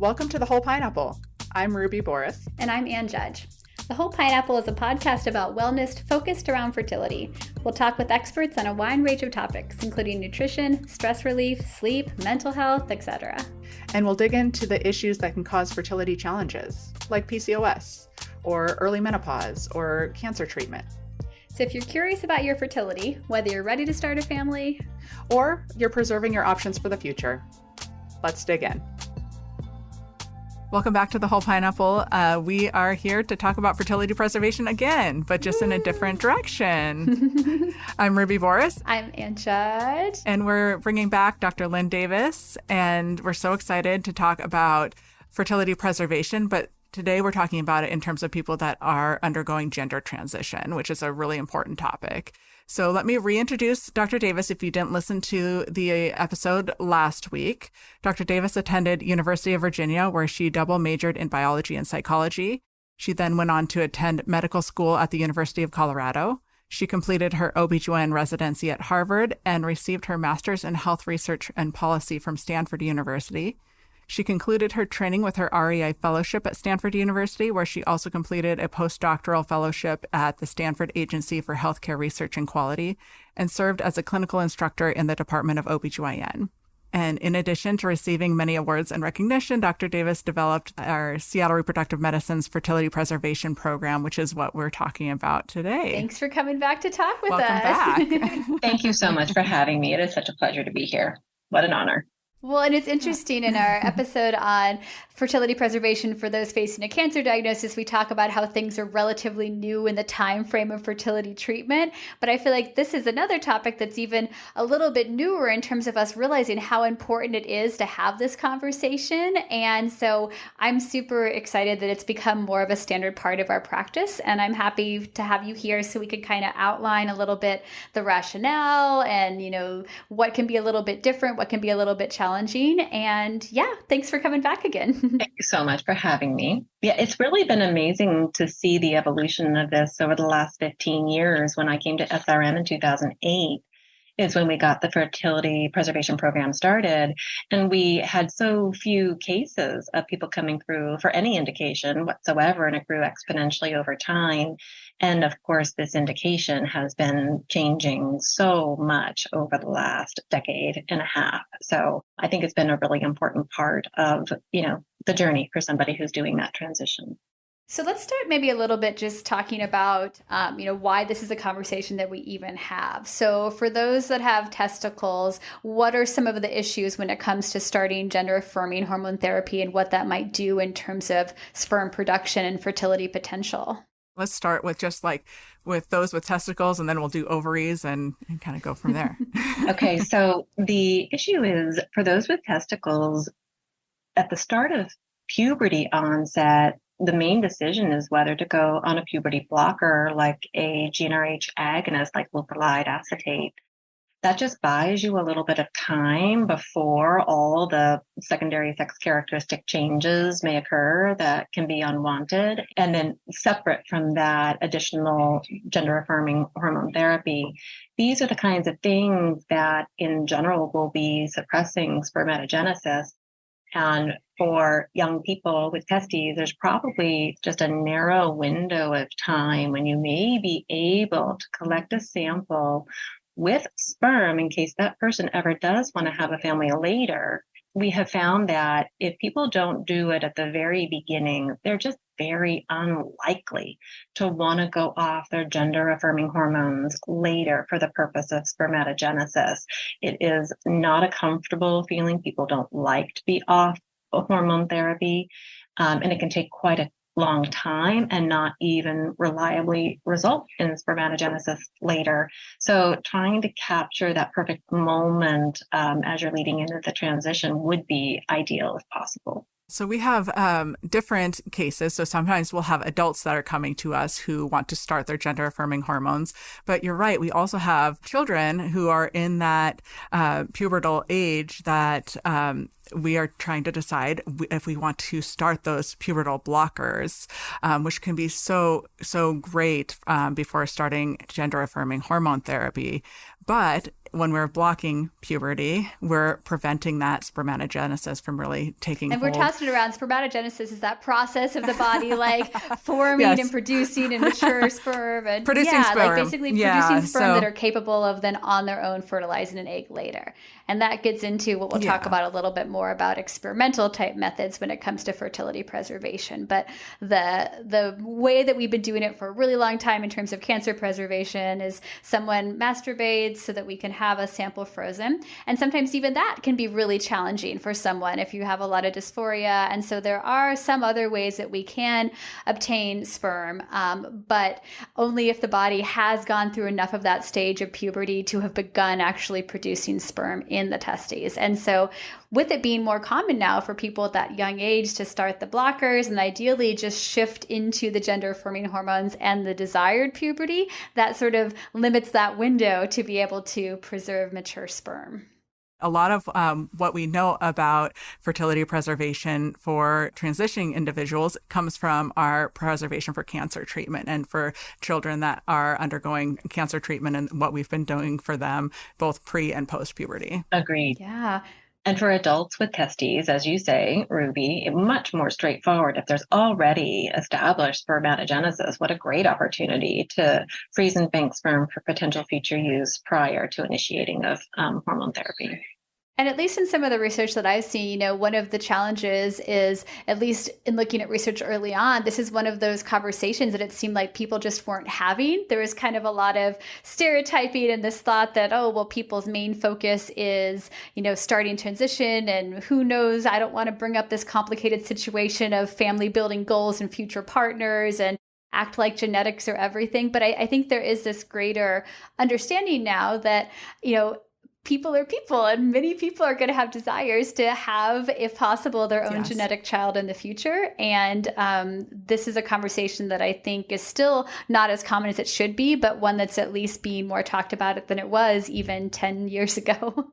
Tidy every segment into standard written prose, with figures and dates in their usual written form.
Welcome to The Whole Pineapple. I'm Ruby Booras. And I'm Ann Judge. The Whole Pineapple is a podcast about wellness focused around fertility. We'll talk with experts on a wide range of topics, including nutrition, stress relief, sleep, mental health, etc. And we'll dig into the issues that can cause fertility challenges, like PCOS, or early menopause, or cancer treatment. So if you're curious about your fertility, whether you're ready to start a family, or you're preserving your options for the future, let's dig in. Welcome back to The Whole Pineapple. We are here to talk about fertility preservation again, but just in a different direction. I'm Ruby Booras. I'm Ann Judge. And we're bringing back Dr. Lynn Davis, and we're so excited to talk about fertility preservation, but today we're talking about it in terms of people that are undergoing gender transition, which is a really important topic. So let me reintroduce Dr. Davis if you didn't listen to the episode last week. Dr. Davis attended University of Virginia, where she double majored in biology and psychology. She then went on to attend medical school at the University of Colorado. She completed her OB/GYN residency at Harvard and received her master's in health research and policy from Stanford University. She concluded her training with her REI fellowship at Stanford University, where she also completed a postdoctoral fellowship at the Stanford Agency for Healthcare Research and Quality, and served as a clinical instructor in the Department of OB/GYN. And in addition to receiving many awards and recognition, Dr. Davis developed our Seattle Reproductive Medicine's Fertility Preservation Program, which is what we're talking about today. Thanks for coming back to talk with Welcome us. Back. Thank you so much for having me. It is such a pleasure to be here. What an honor. Well, and it's interesting in our episode on fertility preservation for those facing a cancer diagnosis, we talk about how things are relatively new in the time frame of fertility treatment. But I feel like this is another topic that's even a little bit newer in terms of us realizing how important it is to have this conversation. And so I'm super excited that it's become more of a standard part of our practice. And I'm happy to have you here so we could kind of outline a little bit the rationale and, what can be a little bit different, what can be a little bit challenging. And yeah, thanks for coming back again. Thank you so much for having me. Yeah, it's really been amazing to see the evolution of this over the last 15 years. When I came to SRM in 2008 is when we got the fertility preservation program started. And we had so few cases of people coming through for any indication whatsoever, and it grew exponentially over time. And of course, this indication has been changing so much over the last decade and a half. So I think it's been a really important part of, the journey for somebody who's doing that transition. So let's start maybe a little bit just talking about, why this is a conversation that we even have. So for those that have testicles, what are some of the issues when it comes to starting gender affirming hormone therapy and what that might do in terms of sperm production and fertility potential? Let's start with just with those with testicles, and then we'll do ovaries and kind of go from there. Okay, so the issue is for those with testicles, at the start of puberty onset, the main decision is whether to go on a puberty blocker like a GnRH agonist like leuprolide acetate. That just buys you a little bit of time before all the secondary sex characteristic changes may occur that can be unwanted. And then separate from that, additional gender affirming hormone therapy. These are the kinds of things that in general will be suppressing spermatogenesis. And for young people with testes, there's probably just a narrow window of time when you may be able to collect a sample with sperm in case that person ever does want to have a family later. We have found that if people don't do it at the very beginning, they're just very unlikely to want to go off their gender affirming hormones later for the purpose of spermatogenesis. It is not a comfortable feeling. People don't like to be off hormone therapy, and it can take quite a long time and not even reliably result in spermatogenesis later. So trying to capture that perfect moment as you're leading into the transition would be ideal if possible. So we have different cases. So sometimes we'll have adults that are coming to us who want to start their gender affirming hormones. But you're right. We also have children who are in that pubertal age that we are trying to decide if we want to start those pubertal blockers, which can be so great before starting gender affirming hormone therapy. But when we're blocking puberty, we're preventing that spermatogenesis from really taking and hold. We're tossing around spermatogenesis is that process of the body like forming and producing and mature sperm and producing sperm. like basically producing sperm that are capable of then on their own fertilizing an egg later. And that gets into what we'll talk about a little bit more about experimental type methods when it comes to fertility preservation. But the way that we've been doing it for a really long time in terms of cancer preservation is someone masturbates so that we can have a sample frozen. And sometimes even that can be really challenging for someone if you have a lot of dysphoria. And so there are some other ways that we can obtain sperm, but only if the body has gone through enough of that stage of puberty to have begun actually producing sperm in the testes. And so with it being more common now for people at that young age to start the blockers and ideally just shift into the gender affirming hormones and the desired puberty, that sort of limits that window to be able to preserve mature sperm. A lot of what we know about fertility preservation for transitioning individuals comes from our preservation for cancer treatment and for children that are undergoing cancer treatment and what we've been doing for them both pre and post puberty. Agreed. Yeah. And for adults with testes, as you say, Ruby, much more straightforward. If there's already established spermatogenesis, what a great opportunity to freeze and bank sperm for potential future use prior to initiating of hormone therapy. And at least in some of the research that I've seen, one of the challenges is, at least in looking at research early on, this is one of those conversations that it seemed like people just weren't having. There was kind of a lot of stereotyping and this thought that, oh, well, people's main focus is, starting transition and who knows, I don't want to bring up this complicated situation of family building goals and future partners and act like genetics are everything. But I think there is this greater understanding now that, people are people and many people are going to have desires to have, if possible, their own genetic child in the future. And this is a conversation that I think is still not as common as it should be, but one that's at least being more talked about than it was even 10 years ago.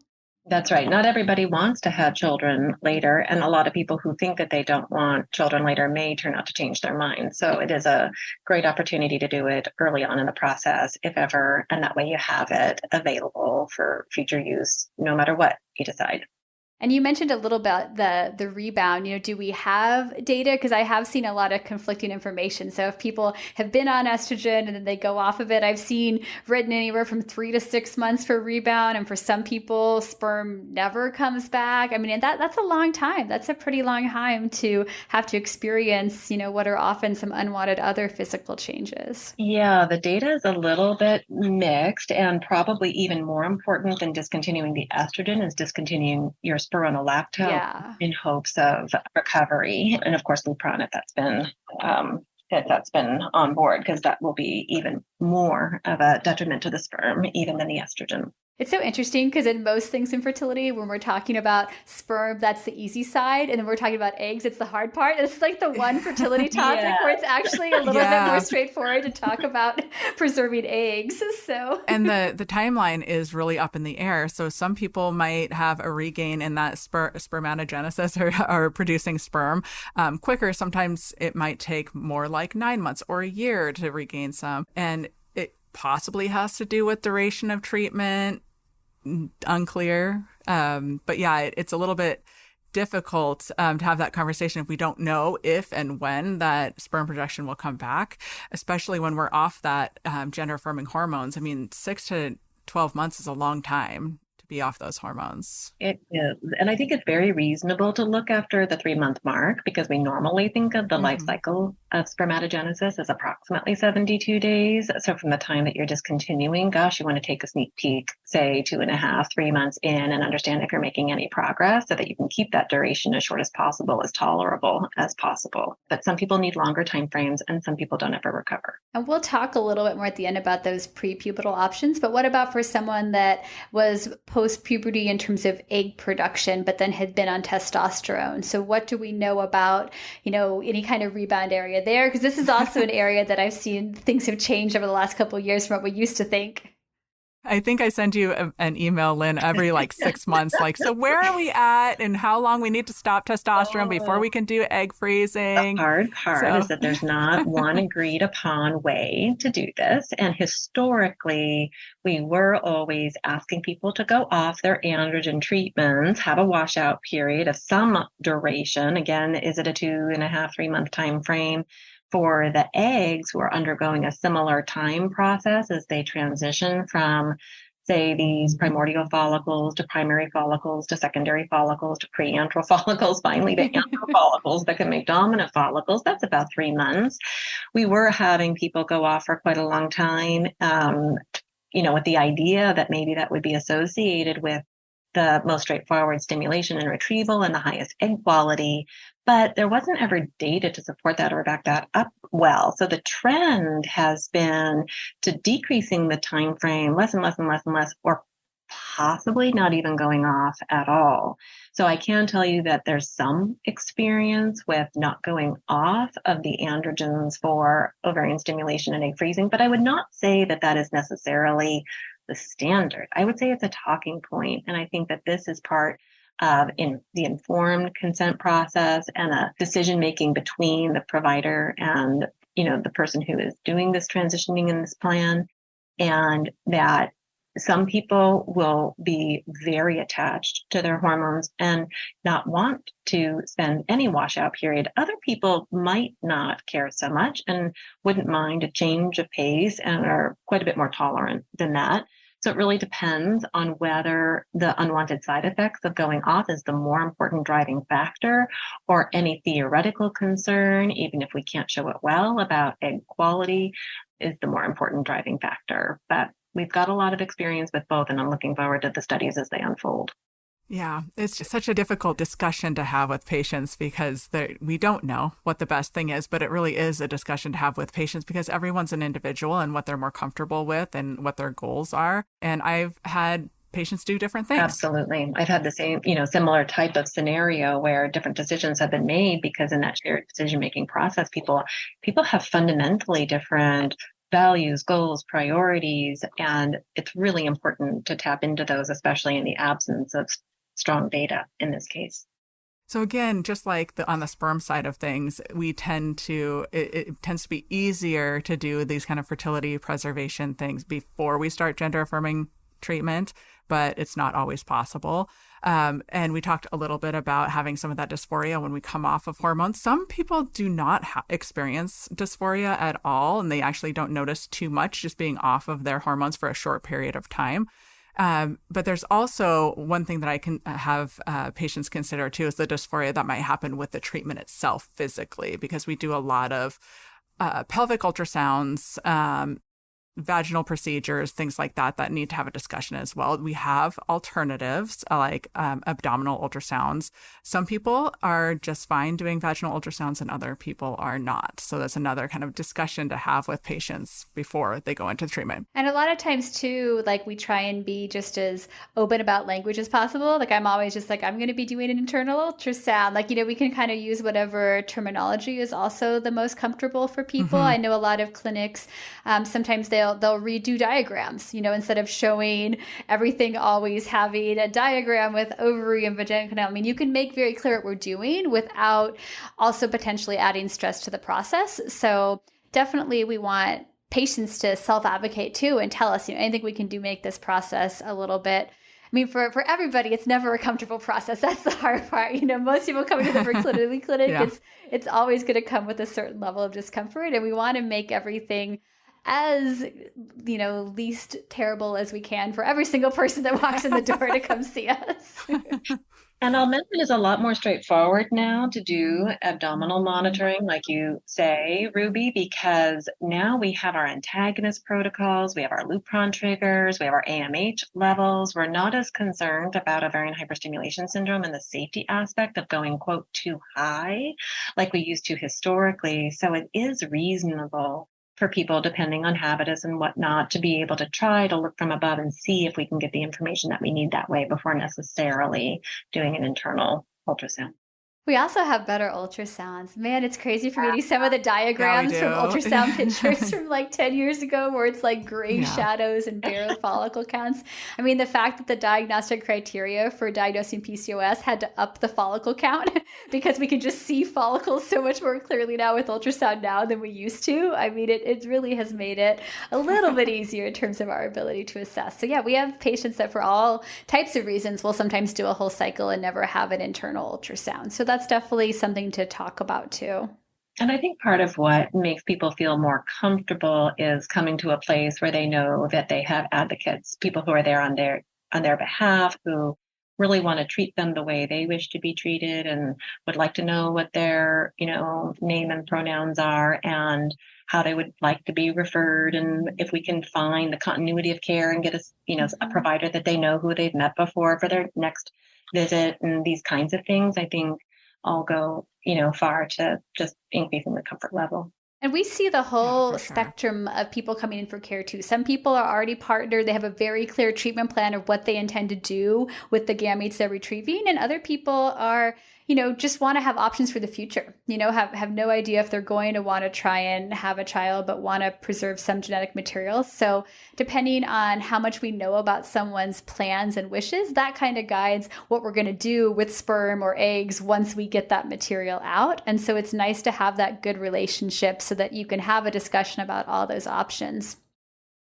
That's right. Not everybody wants to have children later. And a lot of people who think that they don't want children later may turn out to change their mind. So it is a great opportunity to do it early on in the process, if ever. And that way you have it available for future use, no matter what you decide. And you mentioned a little about the rebound. Do we have data? Because I have seen a lot of conflicting information. So if people have been on estrogen and then they go off of it, I've seen written anywhere from 3 to 6 months for rebound. And for some people, sperm never comes back. I mean, and that's a long time. That's a pretty long time to have to experience, what are often some unwanted other physical changes. Yeah, the data is a little bit mixed, and probably even more important than discontinuing the estrogen is discontinuing your spironolactone in hopes of recovery. And of course, Lupron, if that's been on board, because that will be even more of a detriment to the sperm, even than the estrogen. It's so interesting because in most things in fertility, when we're talking about sperm, that's the easy side. And then we're talking about eggs, it's the hard part. And it's like the one fertility topic where it's actually a little bit more straightforward to talk about preserving eggs. And the timeline is really up in the air. So some people might have a regain in that spermatogenesis or producing sperm quicker. Sometimes it might take more like 9 months or a year to regain some. And it possibly has to do with duration of treatment. Unclear. But it's a little bit difficult to have that conversation if we don't know if and when that sperm production will come back, especially when we're off that gender affirming hormones. I mean, 6 to 12 months is a long time to be off those hormones. It is. And I think it's very reasonable to look after the 3-month mark, because we normally think of the life cycle of spermatogenesis as approximately 72 days. So from the time that you're discontinuing, you want to take a sneak peek, say 2.5, 3 months in, and understand if you're making any progress so that you can keep that duration as short as possible, as tolerable as possible. But some people need longer timeframes and some people don't ever recover. And we'll talk a little bit more at the end about those prepubertal options. But what about for someone that was post-puberty in terms of egg production, but then had been on testosterone? So what do we know about, any kind of rebound area there? Because this is also an area that I've seen things have changed over the last couple of years from what we used to think. I think I send you an email, Lynn, every like 6 months, like, so where are we at and how long we need to stop testosterone before we Oh, can do egg the freezing. hard part is So, that there's not one agreed upon way to do this. And historically, we were always asking people to go off their androgen treatments, have a washout period of some duration. Again, is it a 2.5, 3 month time frame? For the eggs who are undergoing a similar time process as they transition from, say, these primordial follicles to primary follicles to secondary follicles to preantral follicles, finally to antral follicles that can make dominant follicles. That's about 3 months. We were having people go off for quite a long time, with the idea that maybe that would be associated with the most straightforward stimulation and retrieval and the highest egg quality, but there wasn't ever data to support that or back that up well. So the trend has been to decreasing the time frame, less and less and less and less, or possibly not even going off at all. So I can tell you that there's some experience with not going off of the androgens for ovarian stimulation and egg freezing, but I would not say that that is necessarily the standard. I would say it's a talking point, and I think that this is part of the informed consent process and a decision making between the provider and the person who is doing this transitioning in this plan, and that some people will be very attached to their hormones and not want to spend any washout period. Other people might not care so much and wouldn't mind a change of pace and are quite a bit more tolerant than that. So it really depends on whether the unwanted side effects of going off is the more important driving factor, or any theoretical concern, even if we can't show it well, about egg quality is the more important driving factor. But we've got a lot of experience with both, and I'm looking forward to the studies as they unfold. yeah, it's just such a difficult discussion to have with patients because we don't know what the best thing is, but it really is a discussion to have with patients because everyone's an individual and what they're more comfortable with and what their goals are. And I've had patients do different things. Absolutely. I've had the same, similar type of scenario where different decisions have been made because in that shared decision-making process, people have fundamentally different values, goals, priorities, and it's really important to tap into those, especially in the absence of strong data in this case. So again, just like on the sperm side of things, it tends to be easier to do these kind of fertility preservation things before we start gender affirming treatment, but it's not always possible. And we talked a little bit about having some of that dysphoria when we come off of hormones. Some people do not experience dysphoria at all, and they actually don't notice too much just being off of their hormones for a short period of time. But there's also one thing that I can have patients consider too is the dysphoria that might happen with the treatment itself physically, because we do a lot of pelvic ultrasounds, vaginal procedures, things like that need to have a discussion as well. We have alternatives like abdominal ultrasounds. Some people are just fine doing vaginal ultrasounds and other people are not. So that's another kind of discussion to have with patients before they go into treatment. And a lot of times too, like we try and be just as open about language as possible. Like I'm always just like, I'm going to be doing an internal ultrasound. Like, we can kind of use whatever terminology is also the most comfortable for people. Mm-hmm. I know a lot of clinics, sometimes they'll redo diagrams, instead of showing everything, always having a diagram with ovary and vagina canal. I mean, you can make very clear what we're doing without also potentially adding stress to the process. So definitely we want patients to self-advocate too and tell us, anything we can do, make this process a little bit. I mean, for everybody, it's never a comfortable process. That's the hard part. Most people coming to the fertility clinic, Yeah. it's always going to come with a certain level of discomfort, and we want to make everything as least terrible as we can for every single person that walks in the door to come see us. And I'll mention it's a lot more straightforward now to do abdominal monitoring, like you say, Ruby, because now we have our antagonist protocols, we have our Lupron triggers, we have our AMH levels. We're not as concerned about ovarian hyperstimulation syndrome and the safety aspect of going, quote, too high, like we used to historically. So it is reasonable for people, depending on habitus and whatnot, to be able to try to look from above and see if we can get the information that we need that way before necessarily doing an internal ultrasound. We also have better ultrasounds. Man, it's crazy for me to see some of the diagrams from Yeah, we ultrasound pictures do. from like 10 years ago where it's like gray Yeah. shadows and bare follicle counts. I mean, the fact that the diagnostic criteria for diagnosing PCOS had to up the follicle count because we can just see follicles so much more clearly now with ultrasound now than we used to. I mean, it really has made it a little bit easier in terms of our ability to assess. So yeah, we have patients that for all types of reasons will sometimes do a whole cycle and never have an internal ultrasound. So that's definitely something to talk about too. And I think part of what makes people feel more comfortable is coming to a place where they know that they have advocates, people who are there on their behalf, who really want to treat them the way they wish to be treated and would like to know what their, name and pronouns are and how they would like to be referred. And if we can find the continuity of care and get a provider that they know who they've met before for their next visit and these kinds of things, I think all go, far to just increasing the comfort level. And we see the Yeah, for whole sure. spectrum of people coming in for care too. Some people are already partnered, they have a very clear treatment plan of what they intend to do with the gametes they're retrieving. And other people are, just want to have options for the future, have no idea if they're going to want to try and have a child, but want to preserve some genetic material. So depending on how much we know about someone's plans and wishes, that kind of guides what we're going to do with sperm or eggs once we get that material out. And so it's nice to have that good relationship so that you can have a discussion about all those options.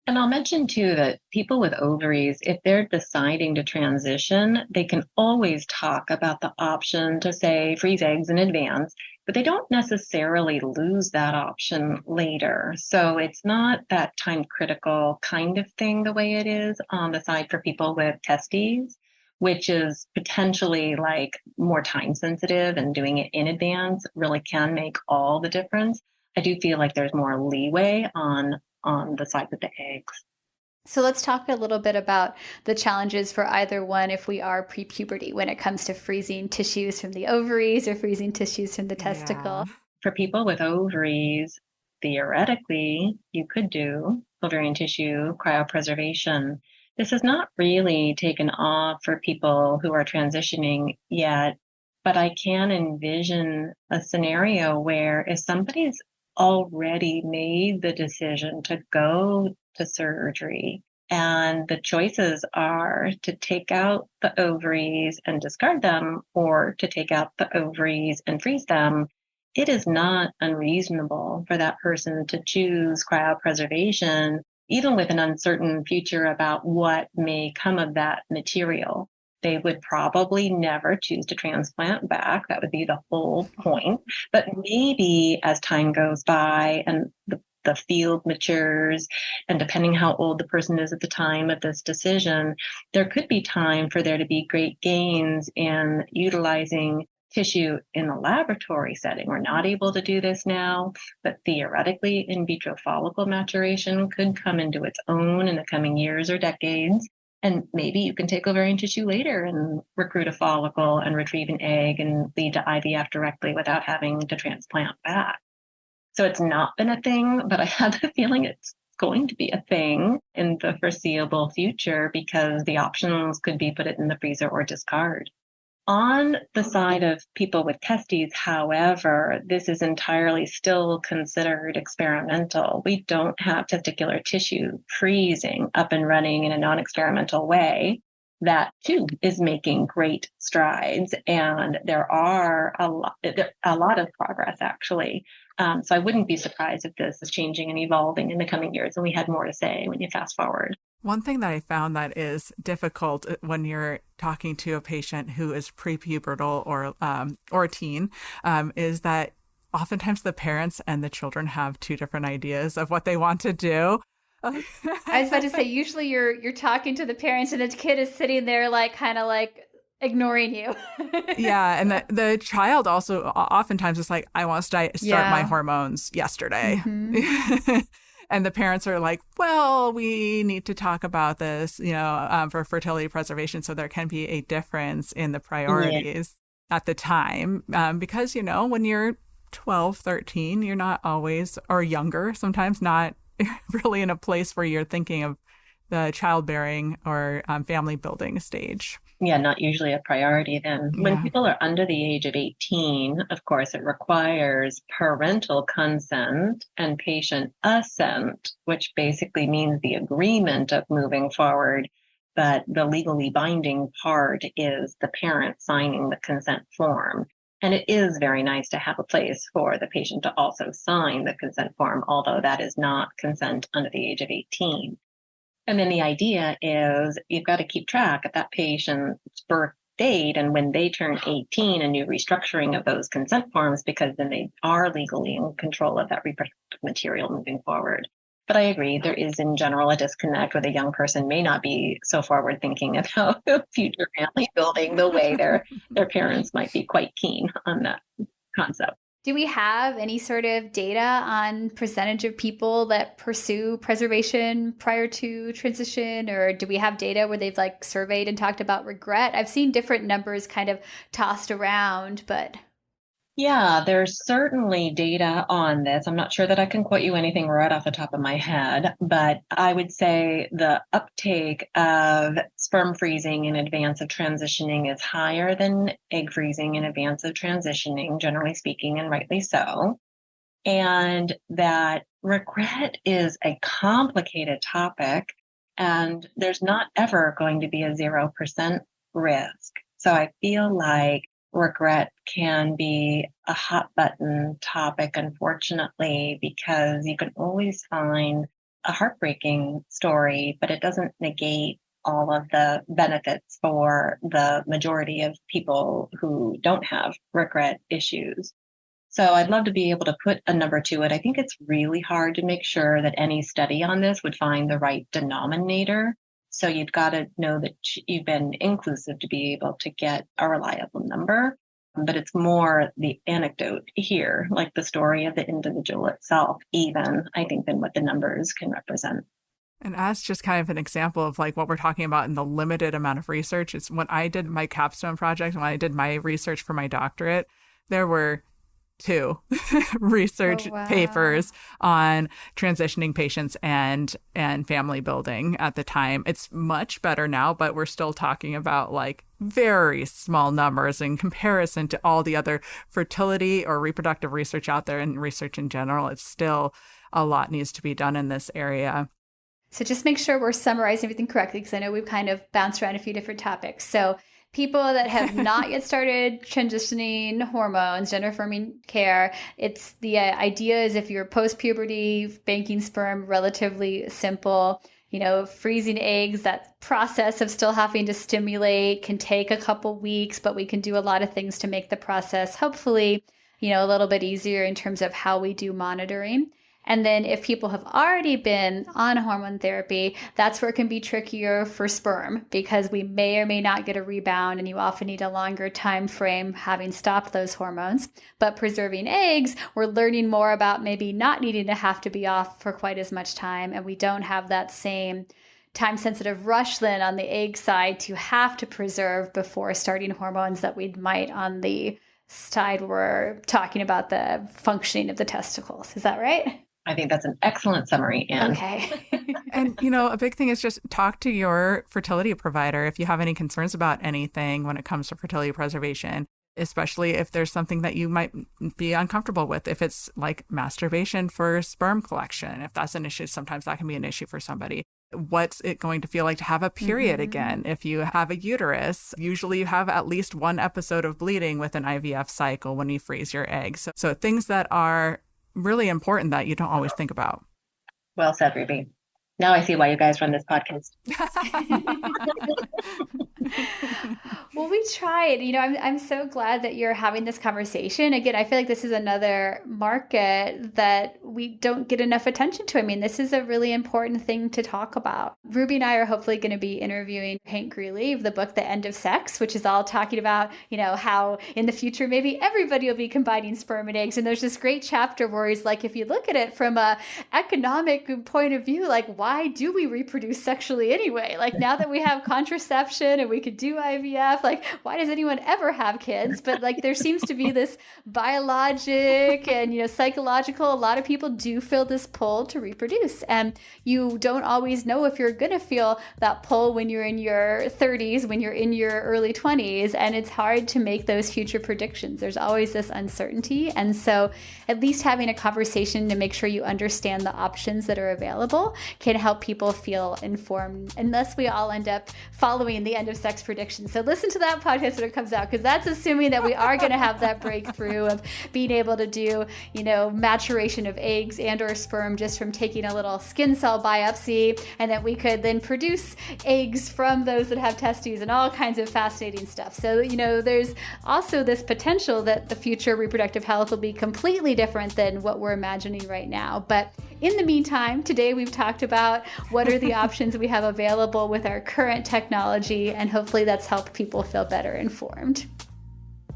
And I'll mention too that people with ovaries, if they're deciding to transition, they can always talk about the option to say freeze eggs in advance, but they don't necessarily lose that option later. So it's not that time critical kind of thing the way it is on the side for people with testes, which is potentially like more time sensitive, and doing it in advance really can make all the difference. I do feel like there's more leeway on the size of the eggs. So let's talk a little bit about the challenges for either one if we are pre-puberty when it comes to freezing tissues from the ovaries or freezing tissues from the Yeah. testicle. For people with ovaries, theoretically, you could do ovarian tissue cryopreservation. This has not really taken off for people who are transitioning yet, but I can envision a scenario where if somebody's already made the decision to go to surgery and the choices are to take out the ovaries and discard them or to take out the ovaries and freeze them, it is not unreasonable for that person to choose cryopreservation, even with an uncertain future about what may come of that material. They would probably never choose to transplant back. That would be the whole point. But maybe as time goes by and the field matures, and depending how old the person is at the time of this decision, there could be time for there to be great gains in utilizing tissue in the laboratory setting. We're not able to do this now, but theoretically, in vitro follicle maturation could come into its own in the coming years or decades. And maybe you can take ovarian tissue later and recruit a follicle and retrieve an egg and lead to IVF directly without having to transplant back. So it's not been a thing, but I have the feeling it's going to be a thing in the foreseeable future because the options could be put it in the freezer or discard. On the side of people with testes, however, this is entirely still considered experimental. We don't have testicular tissue freezing up and running in a non-experimental way. That too is making great strides, and there are a lot of progress actually. So I wouldn't be surprised if this is changing and evolving in the coming years, and we had more to say when you fast forward. One thing that I found that is difficult when you're talking to a patient who is prepubertal or a teen is that oftentimes the parents and the children have two different ideas of what they want to do. I was about to say, usually you're talking to the parents and the kid is sitting there like kind of like ignoring you. Yeah, and the child also oftentimes is like, I want to start my Yeah. hormones yesterday. Hmm. And the parents are like, well, we need to talk about this, for fertility preservation. So there can be a difference in the Yeah. priorities at the time. Because, when you're 12, 13, you're not always, or younger, sometimes not really in a place where you're thinking of the childbearing or family building stage. not usually a priority then. When Yeah. people are under the age of 18, of course, it requires parental consent and patient assent, which basically means the agreement of moving forward. But the legally binding part is the parent signing the consent form. And it is very nice to have a place for the patient to also sign the consent form, although that is not consent under the age of 18. And then the idea is you've got to keep track of that patient's birth date and when they turn 18, a new restructuring of those consent forms, because then they are legally in control of that reproductive material moving forward. But I agree, there is in general a disconnect where the young person may not be so forward thinking about future family building the way their parents might be quite keen on that concept. Do we have any sort of data on percentage of people that pursue preservation prior to transition? Or do we have data where they've like surveyed and talked about regret? I've seen different numbers kind of tossed around, but... Yeah, there's certainly data on this. I'm not sure that I can quote you anything right off the top of my head, but I would say the uptake of sperm freezing in advance of transitioning is higher than egg freezing in advance of transitioning, generally speaking, and rightly so. And that regret is a complicated topic, and there's not ever going to be a 0% risk. So I feel like regret can be a hot button topic, unfortunately, because you can always find a heartbreaking story, but it doesn't negate all of the benefits for the majority of people who don't have regret issues. So I'd love to be able to put a number to it. I think it's really hard to make sure that any study on this would find the right denominator. So you've got to know that you've been inclusive to be able to get a reliable number. But it's more the anecdote here, like the story of the individual itself, even, I think, than what the numbers can represent. And as just kind of an example of like what we're talking about in the limited amount of research, it's when I did my capstone project, when I did my research for my doctorate, there were 2 research papers on transitioning patients and family building at the time. It's much better now, but we're still talking about like very small numbers in comparison to all the other fertility or reproductive research out there and research in general. It's still a lot needs to be done in this area. So just make sure we're summarizing everything correctly, because I know we've kind of bounced around a few different topics. So people that have not yet started transitioning hormones, gender-affirming care, it's the idea is if you're post-puberty, banking sperm, relatively simple. You know, freezing eggs, that process of still having to stimulate can take a couple weeks, but we can do a lot of things to make the process hopefully, you know, a little bit easier in terms of how we do monitoring. And then if people have already been on hormone therapy, that's where it can be trickier for sperm, because we may or may not get a rebound, and you often need a longer time frame having stopped those hormones. But preserving eggs, we're learning more about maybe not needing to have to be off for quite as much time, and we don't have that same time-sensitive rush then on the egg side to have to preserve before starting hormones that we might on the side we're talking about the functioning of the testicles. Is that right? I think that's an excellent summary, Anne. Okay. And, you know, a big thing is just talk to your fertility provider if you have any concerns about anything when it comes to fertility preservation, especially if there's something that you might be uncomfortable with. If it's like masturbation for sperm collection, if that's an issue, sometimes that can be an issue for somebody. What's it going to feel like to have a period again? If you have a uterus, usually you have at least 1 episode of bleeding with an IVF cycle when you freeze your eggs. So things that are really important that you don't always think about. Well said, Ruby. Now I see why you guys run this podcast. Well, we tried. You know, I'm so glad that you're having this conversation. Again, I feel like this is another market that we don't get enough attention to. I mean, this is a really important thing to talk about. Ruby and I are hopefully going to be interviewing Hank Greeley of the book The End of Sex, which is all talking about, you know, how in the future maybe everybody will be combining sperm and eggs. And there's this great chapter where he's like, if you look at it from a economic point of view, like, why why do we reproduce sexually anyway? Like now that we have contraception and we could do IVF, like why does anyone ever have kids? But like there seems to be this biologic and, psychological, a lot of people do feel this pull to reproduce. And you don't always know if you're going to feel that pull when you're in your 30s, when you're in your early 20s, and it's hard to make those future predictions. There's always this uncertainty. And so at least having a conversation to make sure you understand the options that are available can help people feel informed, unless we all end up following the end of sex predictions. So listen to that podcast when it comes out, because that's assuming that we are going to have that breakthrough of being able to do, maturation of eggs and or sperm just from taking a little skin cell biopsy, and that we could then produce eggs from those that have testes and all kinds of fascinating stuff. So, there's also this potential that the future reproductive health will be completely different than what we're imagining right now. But in the meantime, today we've talked about what are the options we have available with our current technology, and hopefully that's helped people feel better informed.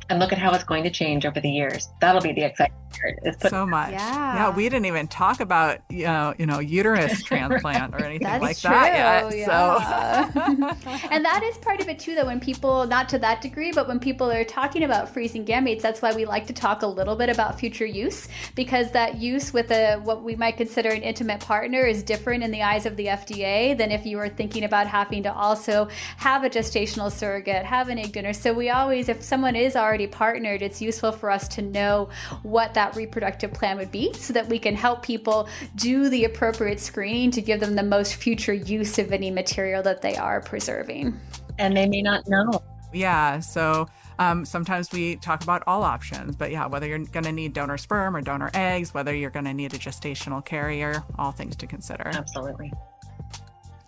And look at how it's going to change over the years. That'll be the exciting part. So much. Yeah, we didn't even talk about uterus transplant or anything That's like true, that yet. Yeah. So. And that is part of it too, though, when people, not to that degree, but when people are talking about freezing gametes, that's why we like to talk a little bit about future use, because that use with what we might consider an intimate partner is different in the eyes of the FDA than if you were thinking about having to also have a gestational surrogate, have an egg donor. So we always, if someone is already partnered, it's useful for us to know what that reproductive plan would be so that we can help people do the appropriate screening to give them the most future use of any material that they are preserving. And they may not know. Yeah, so sometimes we talk about all options, but yeah, whether you're going to need donor sperm or donor eggs, whether you're going to need a gestational carrier, all things to consider. Absolutely.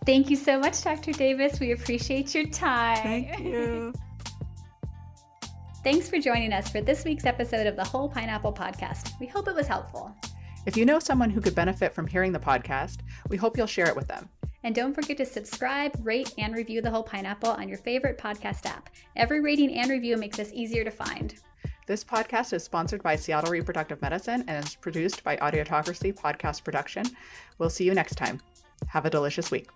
Thank you so much, Dr. Davis. We appreciate your time. Thank you. Thanks for joining us for this week's episode of the Whole Pineapple Podcast. We hope it was helpful. If you know someone who could benefit from hearing the podcast, we hope you'll share it with them. And don't forget to subscribe, rate, and review the Whole Pineapple on your favorite podcast app. Every rating and review makes us easier to find. This podcast is sponsored by Seattle Reproductive Medicine and is produced by Audiotocracy Podcast Production. We'll see you next time. Have a delicious week.